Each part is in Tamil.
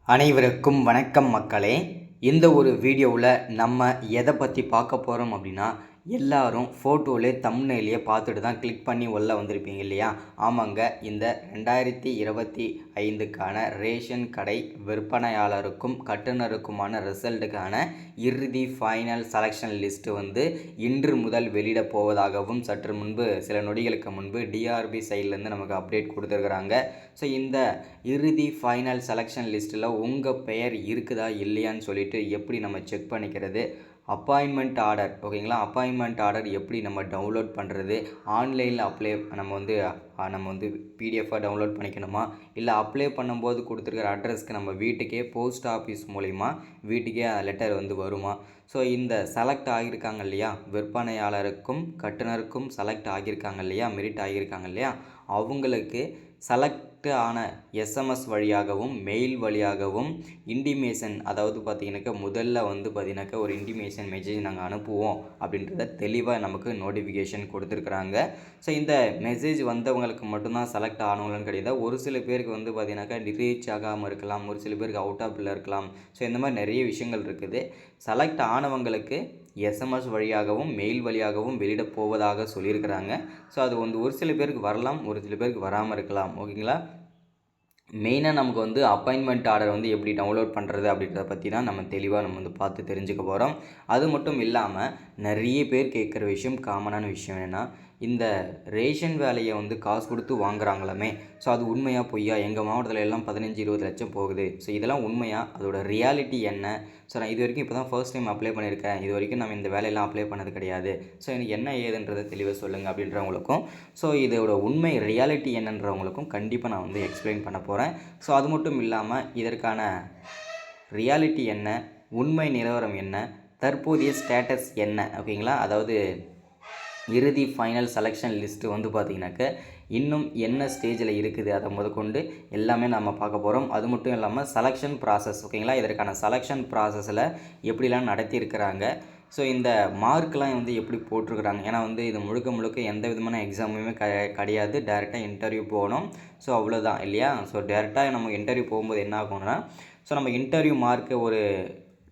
அனைவருக்கும் வணக்கம் மக்களே. இந்த ஒரு வீடியோவில் நம்ம எதை பற்றி பார்க்க போகிறோம் அப்படின்னா, எல்லாரும் ஃபோட்டோவிலே தம்ப்நெயிலே பார்த்துட்டு தான் கிளிக் பண்ணி உள்ளே வந்திருப்பீங்க இல்லையா? ஆமாங்க, இந்த 2025க்கான ரேஷன் கடை விற்பனையாளருக்கும் கட்டுநருக்குமான ரிசல்ட்டுக்கான இறுதி ஃபைனல் செலெக்ஷன் லிஸ்ட்டு வந்து இன்று முதல் வெளியிடப் போவதாகவும் சற்று முன்பு சில நொடிகளுக்கு முன்பு டிஆர்பி சைட்லேருந்து நமக்கு அப்டேட் கொடுத்துருக்குறாங்க. ஸோ இந்த இறுதி ஃபைனல் செலெக்ஷன் லிஸ்ட்டில் உங்கள் பெயர் இருக்குதா இல்லையான்னு சொல்லிட்டு எப்படி நம்ம செக் பண்ணிக்கிறது, அப்பாயின்மெண்ட் ஆர்டர் ஓகேங்களா, அப்பாயின்மெண்ட் ஆர்டர் எப்படி நம்ம டவுன்லோட் பண்ணுறது, ஆன்லைனில் நம்ம வந்து பிடிஎஃபாக டவுன்லோட் பண்ணிக்கணுமா, இல்லை அப்ளை பண்ணும்போது கொடுத்துருக்கிற அட்ரஸ்க்கு நம்ம வீட்டுக்கே போஸ்ட் ஆஃபீஸ் மூலிமா வீட்டுக்கே லெட்டர் வந்து வருமா? ஸோ இந்த செலக்ட் ஆகியிருக்காங்க இல்லையா, விற்பனையாளருக்கும் கட்டுனருக்கும் செலக்ட் ஆகியிருக்காங்க இல்லையா, மெரிட் ஆகியிருக்காங்க இல்லையா, அவங்களுக்கு செலக்ட் ஆன எஸ்எம்எஸ் வழியாகவும் மெயில் வழியாகவும் இன்டிமேஷன், அதாவது பார்த்திங்கனாக்கா முதல்ல வந்து பார்த்திங்கனாக்கா ஒரு இன்டிமேஷன் மெசேஜ் நாங்கள் அனுப்புவோம் அப்படின்றத தெளிவாக நமக்கு நோட்டிஃபிகேஷன் கொடுத்துருக்குறாங்க. ஸோ இந்த மெசேஜ் வந்தவங்களுக்கு மட்டும்தான் செலக்ட் ஆனவங்களும் கிடையாது. ஒரு சில பேருக்கு வந்து பார்த்திங்கனாக்கா ரீச் ஆகாமல் இருக்கலாம், ஒரு சில பேருக்கு அவுட் ஆஃப் பில் இருக்கலாம். ஸோ இந்த மாதிரி நிறைய விஷயங்கள் இருக்குது. செலக்ட் ஆனவங்களுக்கு எஸ்எம்எஸ் வழியாகவும் மெயில் வழியாகவும் வெளியிட போவதாக சொல்லியிருக்கிறாங்க. ஸோ அது வந்து ஒரு சில பேருக்கு வரலாம், ஒரு சில பேருக்கு வராமல் இருக்கலாம். ஓகேங்களா? மெயினாக நமக்கு வந்து அப்பாயின்மெண்ட் ஆர்டர் வந்து எப்படி டவுன்லோட் பண்ணுறது அப்படின்றத பற்றி தான் நம்ம தெளிவாக நம்ம வந்து பார்த்து தெரிஞ்சுக்க போகிறோம். அது மட்டும் இல்லாமல் நிறைய பேர் கேட்குற விஷயம், காமனான விஷயம் என்னென்னா, இந்த ரேஷன் வேலையை வந்து காசு கொடுத்து வாங்குறாங்களாமே, ஸோ அது உண்மையாக பொய்யா? எங்கள் மாவட்டத்தில் எல்லாம் 15-20 லட்சம் போகுது. ஸோ இதெல்லாம் உண்மையாக? அதோட ரியாலிட்டி என்ன? ஸோ நான் இது வரைக்கும் இப்போ தான் ஃபர்ஸ்ட் டைம் அப்ளை பண்ணியிருக்கேன், இது வரைக்கும் நம்ம இந்த வேலையெல்லாம் அப்ளை பண்ணது கிடையாது, ஸோ எனக்கு என்ன ஏதுன்றதை தெளிவாக சொல்லுங்கள் அப்படின்றவங்களுக்கும், ஸோ இதோட உண்மை ரியாலிட்டி என்னன்றவங்களுக்கும் கண்டிப்பாக நான் வந்து எக்ஸ்பிளைன் பண்ண போகிறேன். ஸோ அது மட்டும் இல்லாமல் இதற்கான ரியாலிட்டி என்ன, உண்மை நிலவரம் என்ன, தற்போதைய ஸ்டேட்டஸ் என்ன, ஓகேங்களா, அதாவது இறுதி ஃபைனல் செலெக்ஷன் லிஸ்ட்டு வந்து பார்த்திங்கனாக்க இன்னும் என்ன ஸ்டேஜில் இருக்குது அதை முதற்கொண்டு எல்லாமே நம்ம பார்க்க போகிறோம். அது மட்டும் இல்லாமல் செலெக்ஷன் ப்ராசஸ், ஓகேங்களா, இதற்கான செலெக்ஷன் ப்ராசஸில் எப்படிலாம் நடத்தியிருக்கிறாங்க, ஸோ இந்த மார்க்லாம் வந்து எப்படி போட்டிருக்கிறாங்க. ஏன்னா வந்து இது முழுக்க எந்த விதமான எக்ஸாமுமே கிடையாது, டேரெக்டாக இன்டர்வியூ போகணும். ஸோ அவ்வளோதான் இல்லையா? ஸோ டேரெக்டாக நம்ம இன்டர்வியூ போகும்போது என்ன ஆகும்னா, ஸோ நம்ம இன்டர்வியூ மார்க்கு ஒரு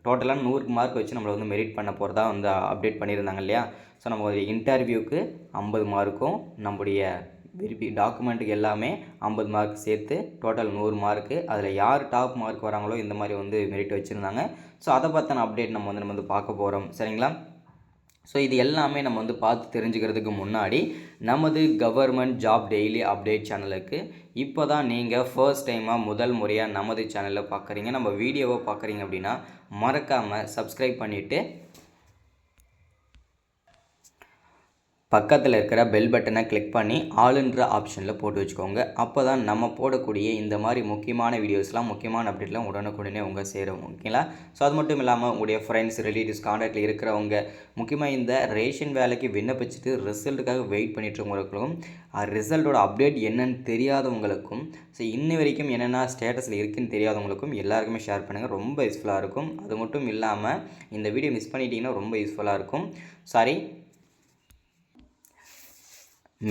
டோட்டலாக 100 மார்க் வச்சு நம்மளை வந்து மெரிட் பண்ண போகிறதா வந்து அப்டேட் பண்ணியிருந்தாங்க இல்லையா? ஸோ நம்ம ஒரு இன்டர்வியூக்கு 50 மார்க்கும் நம்முடைய டாக்குமெண்ட்டுக்கு எல்லாமே 50 மார்க் சேர்த்து டோட்டல் 100 மார்க்கு. அதில் யார் டாப் மார்க் வராங்களோ இந்த மாதிரி வந்து மெரிட் வச்சுருந்தாங்க. ஸோ அதை பற்றின அப்டேட் நம்ம வந்து பார்க்க போகிறோம். சரிங்களா? ஸோ இது எல்லாமே நம்ம வந்து பார்த்து தெரிஞ்சுக்கிறதுக்கு முன்னாடி நமது கவர்மெண்ட் ஜாப் டெய்லி அப்டேட் சேனலுக்கு இப்போ தான் நீங்கள் ஃபர்ஸ்ட் டைமாக முதல் முறையாக நமது சேனலில் பார்க்குறீங்க, நம்ம வீடியோவை பார்க்குறீங்க அப்படின்னா மறக்காமல் சப்ஸ்கிரைப் பண்ணிவிட்டு பக்கத்தில் இருக்கிற பெல் பட்டனை கிளிக் பண்ணி ஆளுன்ற ஆப்ஷனில் போட்டு வச்சுக்கோங்க. அப்போ தான் நம்ம போடக்கூடிய இந்த மாதிரி முக்கியமான வீடியோஸ்லாம், முக்கியமான அப்டேட்லாம் உடனுக்குடனே உங்கள் சேரும். ஓகேங்களா? ஸோ அது மட்டும் இல்லாமல் உங்களுடைய ஃப்ரெண்ட்ஸ், ரிலேட்டிவ்ஸ், கான்டாக்டில் இருக்கிறவங்க, முக்கியமாக இந்த ரேஷன் வேலைக்கு விண்ணப்பிச்சுட்டு ரிசல்ட்டுக்காக வெயிட் பண்ணிட்டுருவங்களுக்கும், ரிசல்ட்டோட அப்டேட் என்னன்னு தெரியாதவங்களுக்கும், ஸோ இன்னி வரைக்கும் என்னென்ன ஸ்டேட்டஸில் இருக்குதுன்னு தெரியாதவங்களுக்கும் எல்லாருக்குமே ஷேர் பண்ணுங்கள், ரொம்ப யூஸ்ஃபுல்லாக இருக்கும். அது மட்டும் இல்லாமல் இந்த வீடியோ மிஸ் பண்ணிட்டீங்கன்னா ரொம்ப யூஸ்ஃபுல்லாக இருக்கும்.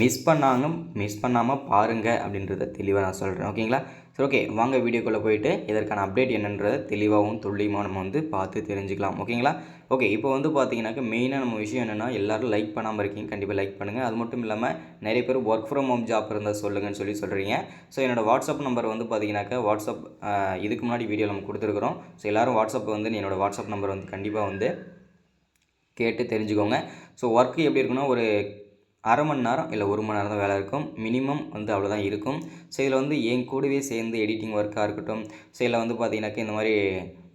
மிஸ் பண்ணாமல் பாருங்கள் அப்படின்றத தெளிவாக நான் சொல்கிறேன். ஓகேங்களா? சரி, ஓகே, வாங்க வீடியோக்குள்ளே போயிட்டு இதற்கான அப்டேட் என்னன்றதை தெளிவாகவும் துல்லியமாக நம்ம வந்து பார்த்து தெரிஞ்சுக்கலாம். ஓகேங்களா? ஓகே, இப்போ வந்து பார்த்தீங்கன்னாக்கா மெயினாக நம்ம விஷயம் என்னென்னா, எல்லோரும் லைக் பண்ணாமல் இருக்கீங்க, கண்டிப்பாக லைக் பண்ணுங்கள். அது மட்டும் இல்லாமல் நிறைய பேர் ஒர்க் ஃப்ரம் ஹோம் ஜாப் இருந்தால் சொல்லுங்கன்னு சொல்கிறீங்க. ஸோ என்னோடய வாட்ஸ்அப் நம்பர் வந்து பார்த்தீங்கன்னாக்கா வாட்ஸ்அப் இதுக்கு முன்னாடி வீடியோ நம்ம கொடுத்துருக்குறோம். ஸோ எல்லோரும் வாட்ஸ்அப் வந்து என்னோடய வாட்ஸ்அப் நம்பர் வந்து கண்டிப்பாக வந்து கேட்டு தெரிஞ்சுக்கோங்க. ஸோ ஒர்க்கு எப்படி இருக்குன்னா, ஒரு அரை மணி நேரம் இல்லை 1 மணி நேரம் தான் வேலை இருக்கும், மினிமம் வந்து அவ்வளோதான் இருக்கும். ஸோ இதில் வந்து என் கூடவே சேர்ந்து எடிட்டிங் ஒர்க்காக இருக்கட்டும், ஸோ இதில் வந்து பார்த்திங்கனாக்கா இந்த மாதிரி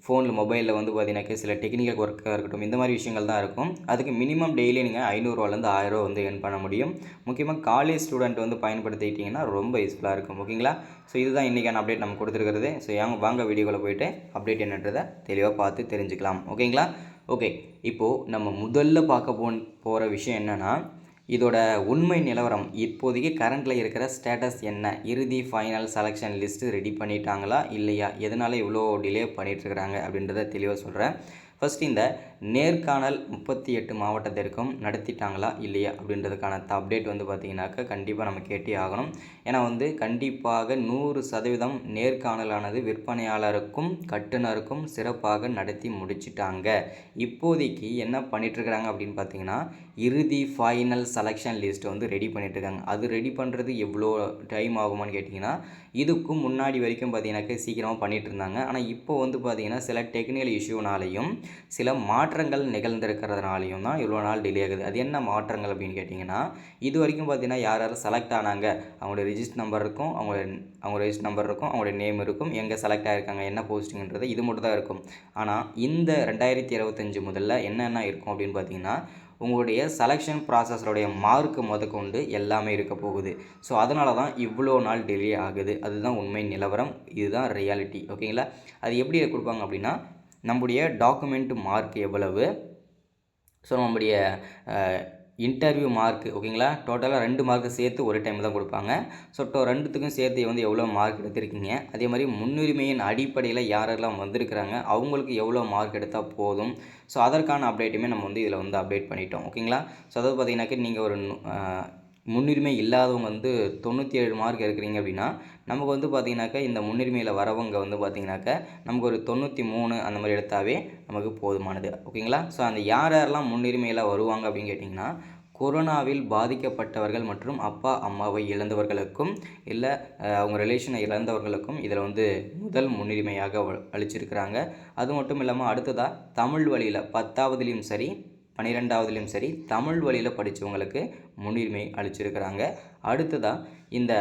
ஃபோனில் மொபைலில் வந்து பார்த்திங்கனாக்கா சில டெக்னிக்கல் ஒர்க்காக இருக்கட்டும், இந்த மாதிரி விஷயங்கள் தான் இருக்கும். அதுக்கு மினிமம் டெய்லி நீங்கள் 500ரூவாலேருந்து 1000 ரூபா வந்து ஏர்ன் பண்ண முடியும். முக்கியமாக காலேஜ் ஸ்டூடெண்ட் வந்து பயன்படுத்திக்கிட்டிங்கன்னா ரொம்ப யூஸ்ஃபுல்லாக இருக்கும். ஓகேங்களா? ஸோ இதுதான் இன்றைக்கான அப்டேட் நம்ம கொடுத்துருக்கிறது. ஸோ வாங்க வீடியோக்குள்ளே போய்ட்டு அப்டேட் என்னன்றதை தெளிவாக பார்த்து தெரிஞ்சுக்கலாம். ஓகேங்களா? ஓகே, இப்போது நம்ம முதல்ல பார்க்க போகிற விஷயம் என்னென்னா, இதோட உண்மை நிலவரம், இப்போதைக்கு கரண்டில் இருக்கிற ஸ்டேட்டஸ் என்ன, இறுதி ஃபைனல் செலெக்ஷன் லிஸ்ட்டு ரெடி பண்ணிட்டாங்களா இல்லையா, எதனால் இவ்வளோ டிலே பண்ணிகிட்ருக்குறாங்க அப்படின்றத தெளிவாக சொல்கிறேன். ஃபஸ்ட்டு இந்த நேர்காணல் 38 மாவட்டத்திற்கும் நடத்திட்டாங்களா இல்லையா அப்படின்றதுக்கான அப்டேட் வந்து பார்த்திங்கனாக்கா கண்டிப்பாக நம்ம கேட்டே ஆகணும். ஏன்னா வந்து கண்டிப்பாக 100% நேர்காணலானது விற்பனையாளருக்கும் கட்டுனருக்கும் சிறப்பாக நடத்தி முடிச்சிட்டாங்க. இப்போதைக்கு என்ன பண்ணிகிட்ருக்குறாங்க அப்படின்னு பார்த்தீங்கன்னா, இறுதி ஃபைனல் செலெக்ஷன் லிஸ்ட் வந்து ரெடி பண்ணிகிட்ருக்காங்க. அது ரெடி பண்ணுறது எவ்வளோ டைம் ஆகுமான்னு கேட்டிங்கன்னா, இதுக்கும் முன்னாடி வரைக்கும் பார்த்தீங்கன்னாக்கா சீக்கிரமாக பண்ணிகிட்டு இருந்தாங்க. ஆனால் இப்போ வந்து பார்த்திங்கன்னா சில டெக்னிக்கல் இஷ்யூனாலையும் சில மாற்றங்கள் நிகழ்ந்திருக்கிறதுனாலையும் தான் இவ்வளோ நாள் டிலே ஆகுது. அது என்ன மாற்றங்கள் அப்படின்னு கேட்டிங்கன்னா, இது வரைக்கும் பார்த்தீங்கன்னா யார் யார் செலக்ட் ஆனாங்க, அவங்களோட ரிஜிஸ்டர் நம்பர் இருக்கும், அவங்க ரெஜிஸ்டர் நம்பர் இருக்கும், அவங்களோட நேம் இருக்கும், எங்கே செலக்ட் ஆகிருக்காங்க, என்ன போஸ்டிங்கிறது இது மட்டும் தான் இருக்கும். ஆனால் இந்த 2025 முதல்ல என்னென்ன இருக்கும் அப்படின்னு பார்த்தீங்கன்னா, உங்களுடைய செலெக்ஷன் ப்ராசஸோடைய மார்க்கு முதற்கொண்டு எல்லாமே இருக்க போகுது. ஸோ அதனால தான் இவ்வளோ நாள் டிலே ஆகுது. அதுதான் உண்மை நிலவரம். இதுதான் ரியாலிட்டி. ஓகேங்களா? அது எப்படி கொடுப்பாங்க அப்படின்னா, நம்முடைய டாக்குமெண்ட் மார்க் எவ்வளவு, ஸோ நம்முடைய இன்டர்வியூ மார்க், ஓகேங்களா, டோட்டலாக 2 மார்க்கு சேர்த்து ஒரு டைம் தான் கொடுப்பாங்க. ஸோ 2த்துக்கும் சேர்த்து வந்து எவ்வளோ மார்க் எடுத்திருக்கீங்க, அதே மாதிரி முன்னுரிமையின் அடிப்படையில் யாரெல்லாம் வந்திருக்கிறாங்க, அவங்களுக்கு எவ்வளோ மார்க் எடுத்தால் போதும். ஸோ அதற்கான அப்டேட்டுமே நம்ம வந்து இதில் வந்து அப்டேட் பண்ணிட்டோம். ஓகேங்களா? ஸோ அதாவது பார்த்தீங்கன்னாக்கா நீங்கள் ஒரு முன்னுரிமை இல்லாதவங்க வந்து 97 மார்க் எடுக்கிறீங்க அப்படின்னா, நமக்கு வந்து பார்த்திங்கனாக்கா இந்த முன்னுரிமையில் வரவங்க வந்து பார்த்திங்கனாக்கா நமக்கு ஒரு 93 அந்த மாதிரி எடுத்தாவே நமக்கு போதுமானது. ஓகேங்களா? ஸோ அந்த யார் யாரெல்லாம் முன்னுரிமையில் வருவாங்க அப்படின்னு கேட்டிங்கன்னா, கொரோனாவில் பாதிக்கப்பட்டவர்கள் மற்றும் அப்பா அம்மாவை இழந்தவர்களுக்கும் இல்லை அவங்க ரிலேஷனை இழந்தவர்களுக்கும் இதில் வந்து முதல் முன்னுரிமையாக அளிச்சிருக்கிறாங்க. அது மட்டும் இல்லாமல் அடுத்ததாக தமிழ் வழியில் 10ஆவதுலேயும் சரி 12ஆவதுலேயும் சரி தமிழ் வழியில் படித்தவங்களுக்கு முன்னுரிமை அளிச்சிருக்கிறாங்க. அடுத்ததாக இந்த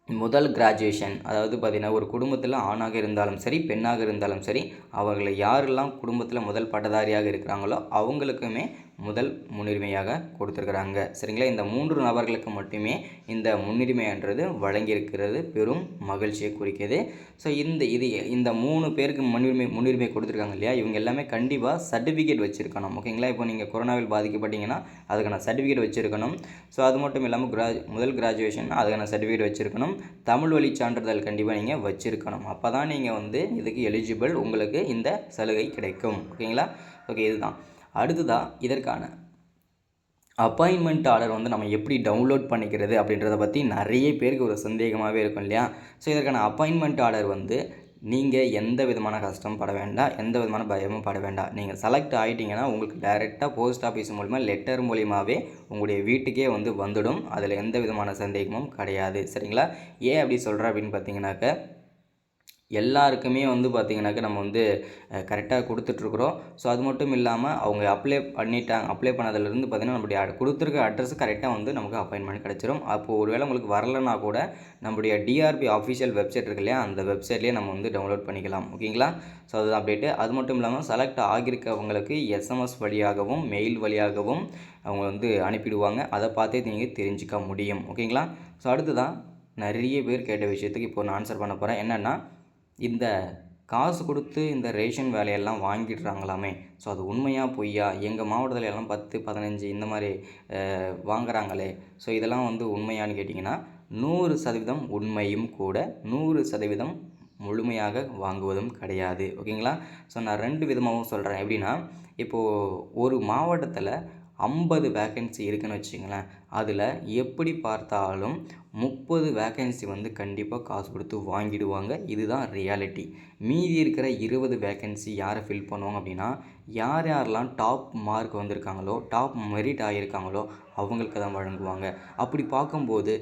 முதல் கிராஜுவேஷன், அதாவது பார்த்திங்கன்னா ஒரு குடும்பத்தில் ஆணாக இருந்தாலும் சரி பெண்ணாக இருந்தாலும் சரி அவர்களை யாரெல்லாம் குடும்பத்தில் முதல் பட்டதாரியாக இருக்கிறாங்களோ அவங்களுக்குமே முதல் முன்னுரிமையாக கொடுத்துருக்குறாங்க. சரிங்களா? இந்த 3 நபர்களுக்கு மட்டுமே இந்த முன்னுரிமைன்றது வழங்கியிருக்கிறது பெரும் மகிழ்ச்சியை குறிக்கிது. ஸோ இந்த 3 பேருக்கு முன்னுரிமை கொடுத்துருக்காங்க இல்லையா, இவங்க எல்லாமே கண்டிப்பாக சர்டிஃபிகேட் வச்சுருக்கணும். ஓகேங்களா? இப்போ நீங்கள் கொரோனாவில் பாதிக்கப்பட்டீங்கன்னா அதுக்கான சர்டிஃபிகேட் வச்சுருக்கணும். ஸோ அது மட்டும் இல்லாமல் முதல் கிராஜுவேஷன் அதுக்கான சர்டிஃபிகேட் வச்சுருக்கணும். தமிழ் வழி சான்றிதழ் கண்டிப்பாக நீங்கள் வச்சுருக்கணும். அப்போ தான் நீங்கள் வந்து இதுக்கு எலிஜிபிள், உங்களுக்கு இந்த சலுகை கிடைக்கும். ஓகேங்களா? ஓகே, இதுதான். அடுத்ததாக இதற்கான அப்பாயின்மெண்ட் ஆர்டர் வந்து நம்ம எப்படி டவுன்லோட் பண்ணிக்கிறது அப்படின்றத பற்றி நிறைய பேருக்கு ஒரு சந்தேகமாகவே இருக்கும் இல்லையா? ஸோ இதற்கான அப்பாயின்மெண்ட் ஆர்டர் வந்து நீங்கள் எந்த விதமான கஷ்டமும் பட வேண்டாம், எந்த விதமான பயமும் பட வேண்டாம். நீங்கள் செலக்ட் ஆகிட்டிங்கன்னா உங்களுக்கு டைரெக்டாக போஸ்ட் ஆஃபீஸ் மூலிமா லெட்டர் மூலிமாவே உங்களுடைய வீட்டுக்கே வந்து வந்துடும். அதில் எந்த விதமான சந்தேகமும் கிடையாது. சரிங்களா? ஏன் அப்படி சொல்கிறேன் அப்படின்னு பார்த்தீங்கன்னாக்க, எல்லாருக்குமே வந்து பார்த்திங்கனாக்கா நம்ம வந்து கரெக்டாக கொடுத்துட்ருக்குறோம். ஸோ அது மட்டும் இல்லாமல் அவங்க அப்ளை பண்ணதுலேருந்து பார்த்திங்கன்னா நம்மளுடைய கொடுத்துருக்க அட்ரஸ் கரெக்டாக வந்து நமக்கு அப்பாயின்மெண்ட் கிடச்சிரும். அப்போது ஒரு வேளை உங்களுக்கு வரலைன்னா கூட நம்முடைய டிஆர்பி ஆஃபிஷியல் வெப்சைட் இருக்கு இல்லையா, அந்த வெப்சைட்லேயே நம்ம வந்து டவுன்லோட் பண்ணிக்கலாம். ஓகேங்களா? ஸோ அதுதான் அப்டேட்டு. அது மட்டும் இல்லாமல் செலக்ட் ஆகியிருக்கவங்களுக்கு எஸ்எம்எஸ் வழியாகவும் மெயில் வழியாகவும் அவங்க வந்து அனுப்பிடுவாங்க. அதை பார்த்தே நீங்கள் தெரிஞ்சிக்க முடியும். ஓகேங்களா? ஸோ அடுத்ததான் நிறைய பேர் கேட்ட விஷயத்துக்கு இப்போ நான் ஆன்சர் பண்ண போகிறேன். என்னென்னா, இந்த காசு கொடுத்து இந்த ரேஷன் வேலையெல்லாம் வாங்கிடுறாங்களாமே, ஸோ அது உண்மையா பொய்யா? எங்கள் மாவட்டத்தில் எல்லாம் 10, 15 இந்த மாதிரி வாங்குறாங்களே, ஸோ இதெல்லாம் வந்து உண்மையான்னு கேட்டிங்கன்னா 100% உண்மையும் கூட, 100% முழுமையாக வாங்குவதும் கிடையாது. ஓகேங்களா? ஸோ நான் 2 விதமாகவும் சொல்கிறேன். எப்படின்னா, இப்போது ஒரு மாவட்டத்தில் 50 வேக்கன்சி இருக்குதுன்னு வச்சுங்களேன், அதில் எப்படி பார்த்தாலும் 30 வேக்கன்சி வந்து கண்டிப்பாக காசு கொடுத்து வாங்கிடுவாங்க. இதுதான் ரியாலிட்டி. மீதி இருக்கிற 20 வேக்கன்சி யாரை ஃபில் பண்ணுவாங்க அப்படின்னா, யார் யாரெல்லாம் டாப் மார்க் வந்திருக்காங்களோ, டாப் மெரிட் ஆகியிருக்காங்களோ அவங்களுக்கு தான் வழங்குவாங்க. அப்படி பார்க்கும்போது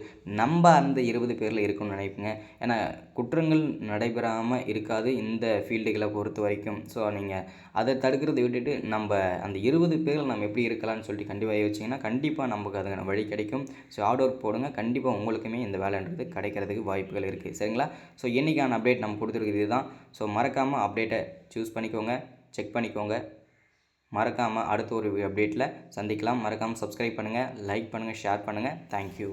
நம்ம அந்த 20 பேரில் இருக்கணும்னு நினைப்பீங்க. ஏன்னா குற்றங்கள் நடைபெறாமல் இருக்காது இந்த ஃபீல்டுகளை பொறுத்த வரைக்கும். ஸோ நீங்கள் அதை தடுக்கிறத விட்டுட்டு நம்ம அந்த 20 பேரில் நம்ம எப்படி இருக்கலாம்னு சொல்லிட்டு கண்டிப்பாக யோசிச்சிங்கன்னா கண்டிப்பாக நமக்கு அதுக்கான வழி கிடைக்கும். ஸோ ஹார்ட் ஒர்க் போடுங்க, கண்டிப்பாக உங்களுக்குமே இந்த வேலைன்றது கிடைக்கிறதுக்கு வாய்ப்புகள் இருக்குது. சரிங்களா? ஸோ இன்றைக்கான அப்டேட் நம்ம கொடுத்துருக்குறது இதுதான். ஸோ மறக்காமல் அப்டேட்டை சூஸ் பண்ணிக்கோங்க, செக் பண்ணிக்கோங்க. மறக்காமல் அடுத்த ஒரு அப்டேட்டில் சந்திக்கலாம். மறக்காமல் சப்ஸ்கிரைப் பண்ணுங்கள், லைக் பண்ணுங்கள், ஷேர் பண்ணுங்கள். தேங்க்யூ.